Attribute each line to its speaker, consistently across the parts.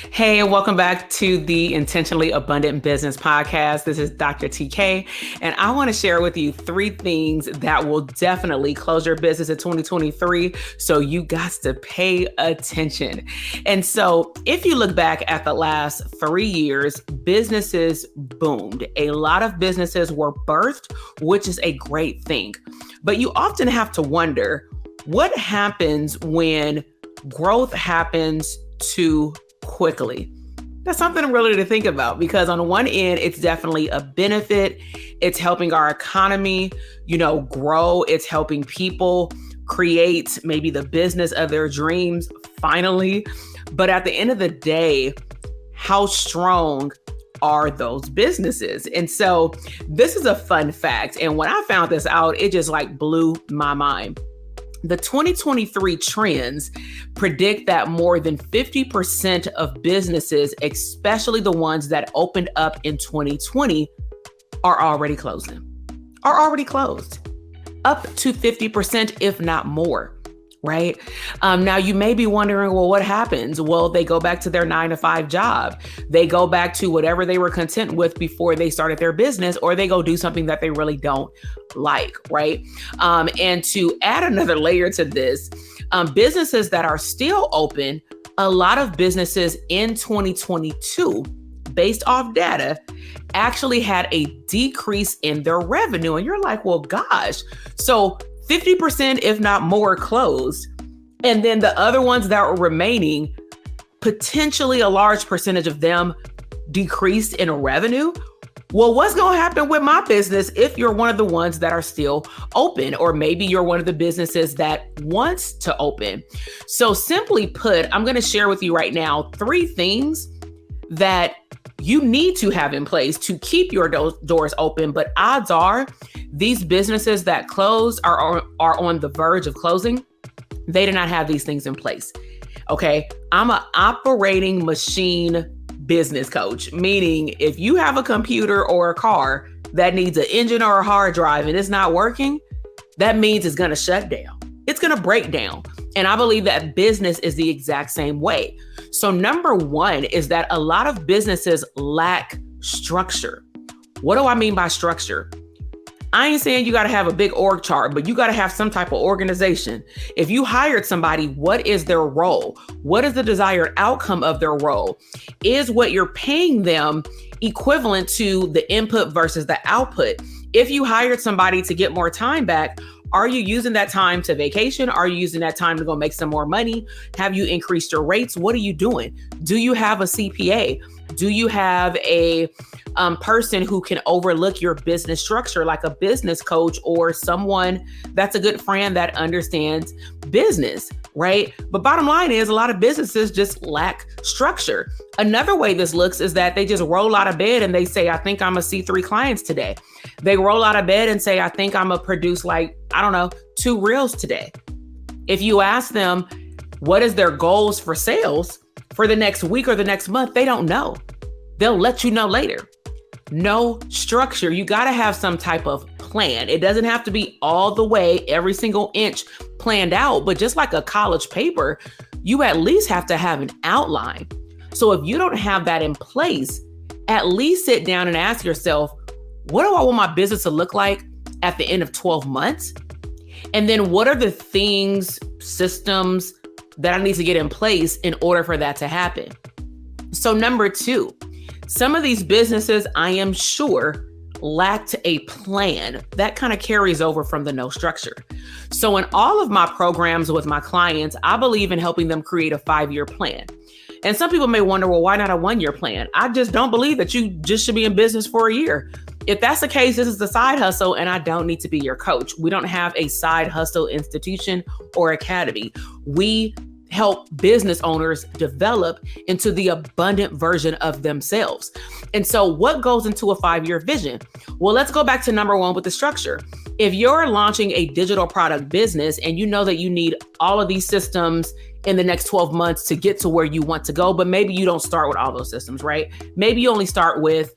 Speaker 1: Hey, and welcome back to the Intentionally Abundant Business Podcast. This is Dr. TK, and I want to share with you 3 things that will definitely close your business in 2023. So you got to pay attention. And so if you look back at the last 3 years, businesses boomed. A lot of businesses were birthed, which is a great thing. But you often have to wonder, what happens when growth happens too quickly? That's something really to think about, because on one end, it's definitely a benefit. It's helping our economy, grow. It's helping people create maybe the business of their dreams finally. But at the end of the day, how strong are those businesses? And so this is a fun fact. And when I found this out, it just blew my mind. The 2023 trends predict that more than 50% of businesses, especially the ones that opened up in 2020, are already closed. Up to 50%, if not more, right? Now you may be wondering, well, what happens? Well, they go back to their 9-to-5 job. They go back to whatever they were content with before they started their business, or they go do something that they really don't like, right? And to add another layer to this, businesses that are still open, a lot of businesses in 2022, based off data, actually had a decrease in their revenue. And you're like, well, gosh, so 50%, if not more, closed. And then the other ones that were remaining, potentially a large percentage of them decreased in revenue. Well, what's going to happen with my business if you're one of the ones that are still open, or maybe you're one of the businesses that wants to open? So simply put, I'm going to share with you right now 3 things that you need to have in place to keep your doors open. But odds are these businesses that close are on the verge of closing. They did not have these things in place. Okay. I'm an operating machine business coach, meaning if you have a computer or a car that needs an engine or a hard drive and it's not working, that means it's going to shut down. It's going to break down. And I believe that business is the exact same way. So number 1 is that a lot of businesses lack structure. What do I mean by structure? I ain't saying you got to have a big org chart, but you got to have some type of organization. If you hired somebody, what is their role? What is the desired outcome of their role? Is what you're paying them equivalent to the input versus the output? If you hired somebody to get more time back, are you using that time to vacation? Are you using that time to go make some more money? Have you increased your rates? What are you doing? Do you have a CPA? Do you have a person who can overlook your business structure, like a business coach or someone that's a good friend that understands business, right? But bottom line is, a lot of businesses just lack structure. Another way this looks is that they just roll out of bed and they say, I think I'm gonna see 3 clients today. They roll out of bed and say, I think I'm gonna produce 2 reels today. If you ask them what is their goals for sales for the next week or the next month, they don't know. They'll let you know later. No structure. You got to have some type of plan. It doesn't have to be all the way, every single inch planned out, but just like a college paper, you at least have to have an outline. So if you don't have that in place, at least sit down and ask yourself, what do I want my business to look like at the end of 12 months? And then what are the things, systems that I need to get in place in order for that to happen? So number 2, some of these businesses, I am sure, lacked a plan. That kind of carries over from the no structure. So in all of my programs with my clients, I believe in helping them create a 5-year plan. And some people may wonder, well, why not a 1-year plan? I just don't believe that you just should be in business for a year. If that's the case, this is the side hustle, and I don't need to be your coach. We don't have a side hustle institution or academy. We help business owners develop into the abundant version of themselves. And so what goes into a 5-year vision? Well, let's go back to number 1 with the structure. If you're launching a digital product business and you know that you need all of these systems in the next 12 months to get to where you want to go, but maybe you don't start with all those systems, right? Maybe you only start with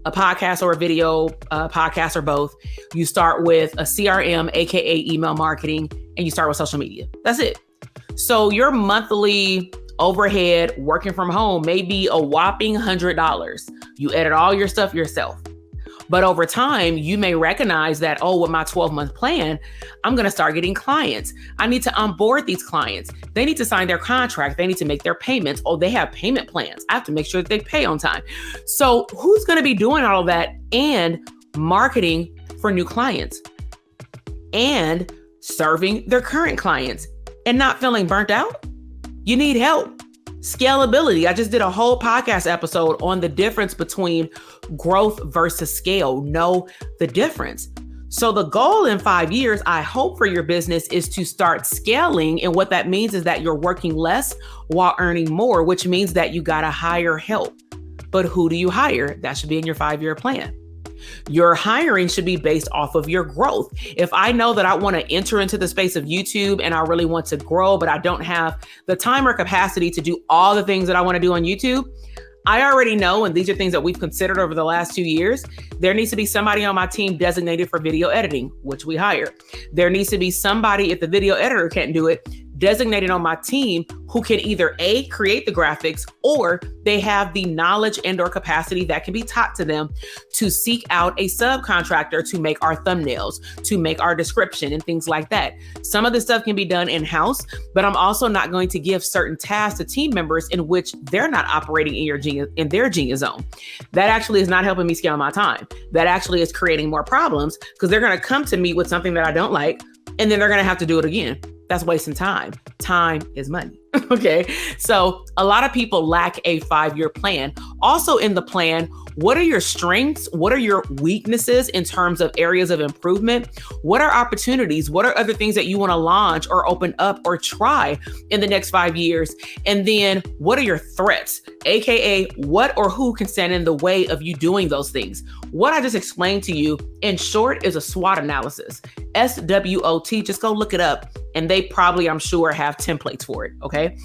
Speaker 1: a podcast or a video podcast or both. You start with a CRM, AKA email marketing, and you start with social media. That's it. So your monthly overhead working from home may be a whopping $100. You edit all your stuff yourself. But over time, you may recognize that, with my 12-month plan, I'm going to start getting clients. I need to onboard these clients. They need to sign their contract. They need to make their payments. They have payment plans. I have to make sure that they pay on time. So who's going to be doing all of that and marketing for new clients and serving their current clients and not feeling burnt out? You need help. Scalability. I just did a whole podcast episode on the difference between growth versus scale. Know the difference. So the goal in 5 years, I hope for your business, is to start scaling. And what that means is that you're working less while earning more, which means that you got to hire help. But who do you hire? That should be in your 5-year plan. Your hiring should be based off of your growth. If I know that I want to enter into the space of YouTube and I really want to grow, but I don't have the time or capacity to do all the things that I want to do on YouTube, I already know, and these are things that we've considered over the last 2 years, there needs to be somebody on my team designated for video editing, which we hire. There needs to be somebody, if the video editor can't do it, designated on my team who can either A, create the graphics, or they have the knowledge and or capacity that can be taught to them to seek out a subcontractor to make our thumbnails, to make our description and things like that. Some of the stuff can be done in-house, but I'm also not going to give certain tasks to team members in which they're not operating in their genius zone. That actually is not helping me scale my time. That actually is creating more problems because they're going to come to me with something that I don't like, and then they're going to have to do it again. That's wasting time. Time is money. Okay. So a lot of people lack a 5-year plan. Also in the plan, what are your strengths? What are your weaknesses in terms of areas of improvement? What are opportunities? What are other things that you want to launch or open up or try in the next 5 years? And then what are your threats? AKA what or who can stand in the way of you doing those things? What I just explained to you in short is a SWOT analysis. SWOT, just go look it up. And they probably, I'm sure, have templates for it. Okay.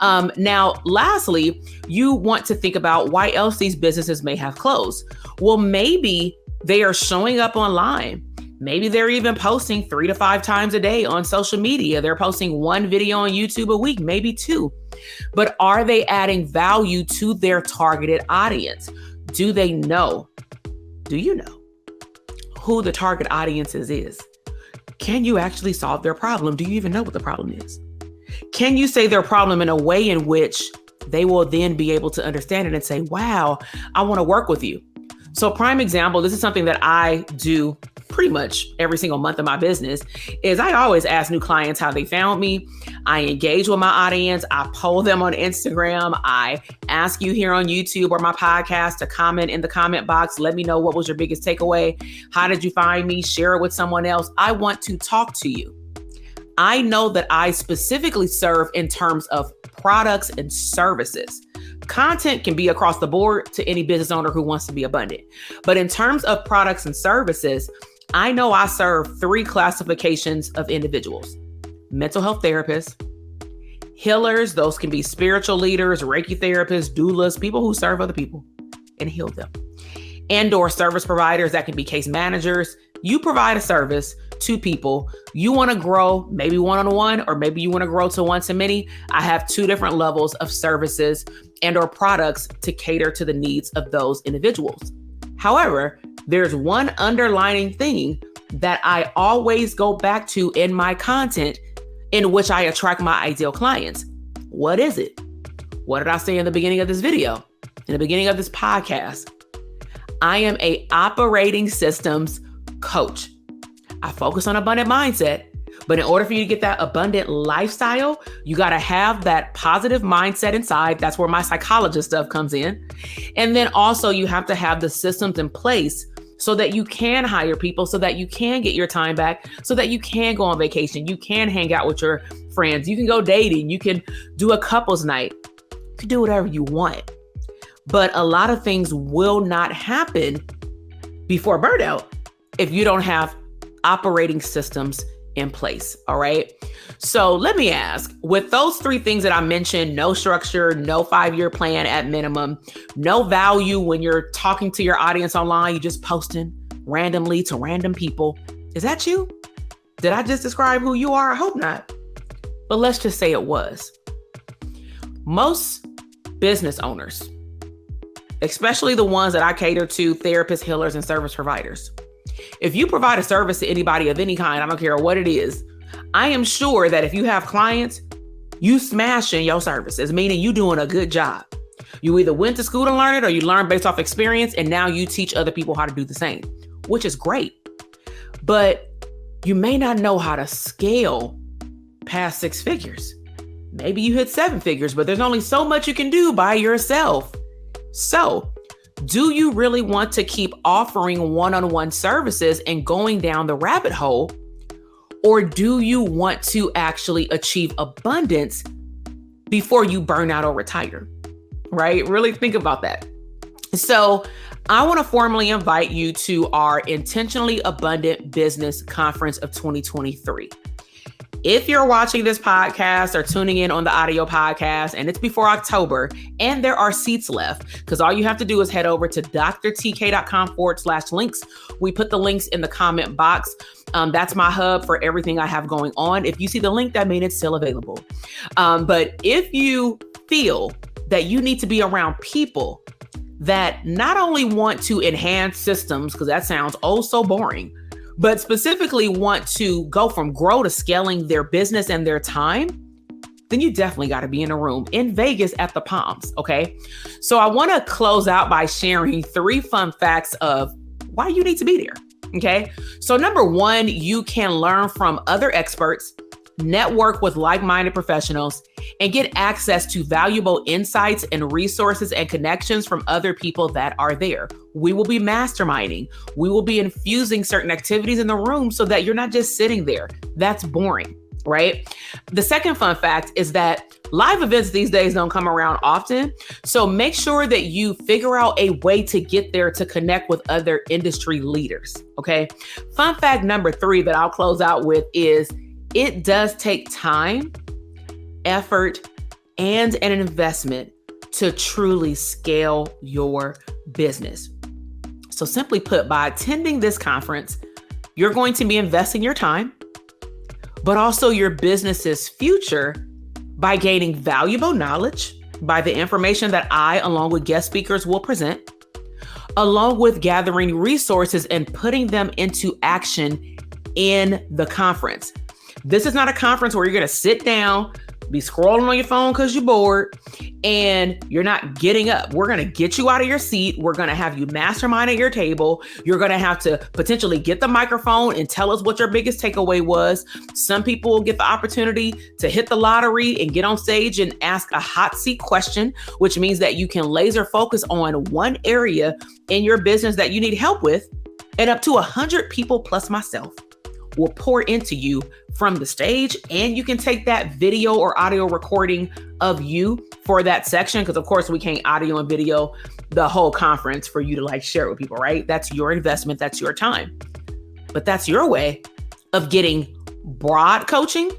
Speaker 1: Now, lastly, you want to think about why else these businesses may have closed. Well, maybe they are showing up online. Maybe they're even posting 3 to 5 times a day on social media. They're posting 1 video on YouTube a week, maybe 2. But are they adding value to their targeted audience? Do they know? Do you know who the target audience is? Can you actually solve their problem? Do you even know what the problem is? Can you say their problem in a way in which they will then be able to understand it and say, wow, I want to work with you? So prime example, this is something that I do pretty much every single month of my business, is I always ask new clients how they found me. I engage with my audience. I poll them on Instagram. I ask you here on YouTube or my podcast to comment in the comment box. Let me know what was your biggest takeaway. How did you find me? Share it with someone else. I want to talk to you. I know that I specifically serve in terms of products and services. Content can be across the board to any business owner who wants to be abundant. But in terms of products and services, I know I serve 3 classifications of individuals: mental health therapists, healers, those can be spiritual leaders, Reiki therapists, doulas, people who serve other people and heal them, and or service providers that can be case managers. You provide a service to people. You want to grow, maybe one-on-one, or maybe you want to grow to one-to-many. I have 2 different levels of services and or products to cater to the needs of those individuals. However, there's one underlining thing that I always go back to in my content in which I attract my ideal clients. What is it? What did I say in the beginning of this video? In the beginning of this podcast? I am an operating systems coach. I focus on abundant mindset, but in order for you to get that abundant lifestyle, you got to have that positive mindset inside. That's where my psychologist stuff comes in. And then also you have to have the systems in place so that you can hire people, so that you can get your time back, so that you can go on vacation. You can hang out with your friends. You can go dating. You can do a couples night. You can do whatever you want. But a lot of things will not happen before burnout if you don't have operating systems in place. All right. So let me ask, with those 3 things that I mentioned, no structure, no 5-year plan at minimum, no value when you're talking to your audience online, you're just posting randomly to random people. Is that you? Did I just describe who you are? I hope not. But let's just say it was. Most business owners, especially the ones that I cater to, therapists, healers, and service providers, if you provide a service to anybody of any kind, I don't care what it is, I am sure that if you have clients, you smashing your services, meaning you doing a good job. You either went to school to learn it or you learn based off experience, and now you teach other people how to do the same, which is great. But you may not know how to scale past 6 figures. Maybe you hit 7 figures, but there's only so much you can do by yourself. So, do you really want to keep offering one-on-one services and going down the rabbit hole? Or do you want to actually achieve abundance before you burn out or retire? Right? Really think about that. So I want to formally invite you to our Intentionally Abundant Business Conference of 2023. If you're watching this podcast or tuning in on the audio podcast and it's before October and there are seats left, because all you have to do is head over to drtk.com/links. We put the links in the comment box. That's my hub for everything I have going on. If you see the link, that means it's still available. But if you feel that you need to be around people that not only want to enhance systems, because that sounds oh so boring, but specifically want to go from grow to scaling their business and their time, then you definitely got to be in a room in Vegas at the Palms, okay? So I want to close out by sharing 3 fun facts of why you need to be there, okay? So number 1, you can learn from other experts, network with like-minded professionals, and get access to valuable insights and resources and connections from other people that are there. We will be masterminding. We will be infusing certain activities in the room so that you're not just sitting there. That's boring, right? The second fun fact is that live events these days don't come around often. So make sure that you figure out a way to get there to connect with other industry leaders, okay? Fun fact number 3 that I'll close out with is it does take time, effort, and an investment to truly scale your business. So simply put, by attending this conference, you're going to be investing your time, but also your business's future by gaining valuable knowledge by the information that I, along with guest speakers, will present, along with gathering resources and putting them into action in the conference. This is not a conference where you're going to sit down, be scrolling on your phone because you're bored, and you're not getting up. We're going to get you out of your seat. We're going to have you mastermind at your table. You're going to have to potentially get the microphone and tell us what your biggest takeaway was. Some people will get the opportunity to hit the lottery and get on stage and ask a hot seat question, which means that you can laser focus on one area in your business that you need help with, and up to 100 people plus myself will pour into you from the stage, and you can take that video or audio recording of you for that section, because of course we can't audio and video the whole conference for you to like share with people, right? That's your investment, that's your time. But that's your way of getting broad coaching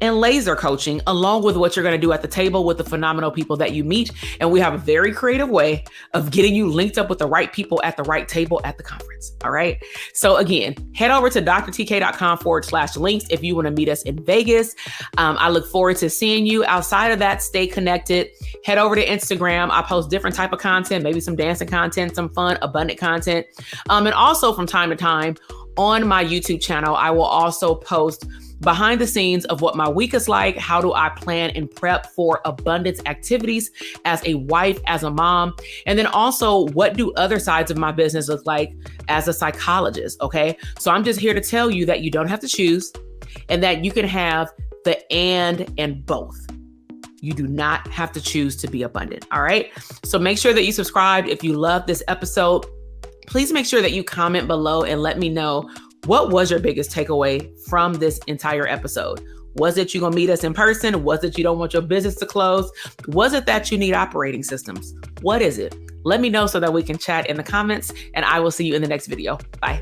Speaker 1: and laser coaching, along with what you're going to do at the table with the phenomenal people that you meet. And we have a very creative way of getting you linked up with the right people at the right table at the conference. All right. So again, head over to drtk.com/links if you want to meet us in Vegas. I look forward to seeing you. Outside of that, stay connected. Head over to Instagram. I post different type of content, maybe some dancing content, some fun, abundant content. And also from time to time on my YouTube channel, I will also post behind the scenes of what my week is like. How do I plan and prep for abundance activities as a wife, as a mom? And then also, what do other sides of my business look like as a psychologist? Okay. So I'm just here to tell you that you don't have to choose, and that you can have the and both. You do not have to choose to be abundant. All right. So make sure that you subscribe. If you love this episode, please make sure that you comment below and let me know, what was your biggest takeaway from this entire episode? Was it you gonna meet us in person? Was it you don't want your business to close? Was it that you need operating systems? What is it? Let me know so that we can chat in the comments, and I will see you in the next video. Bye.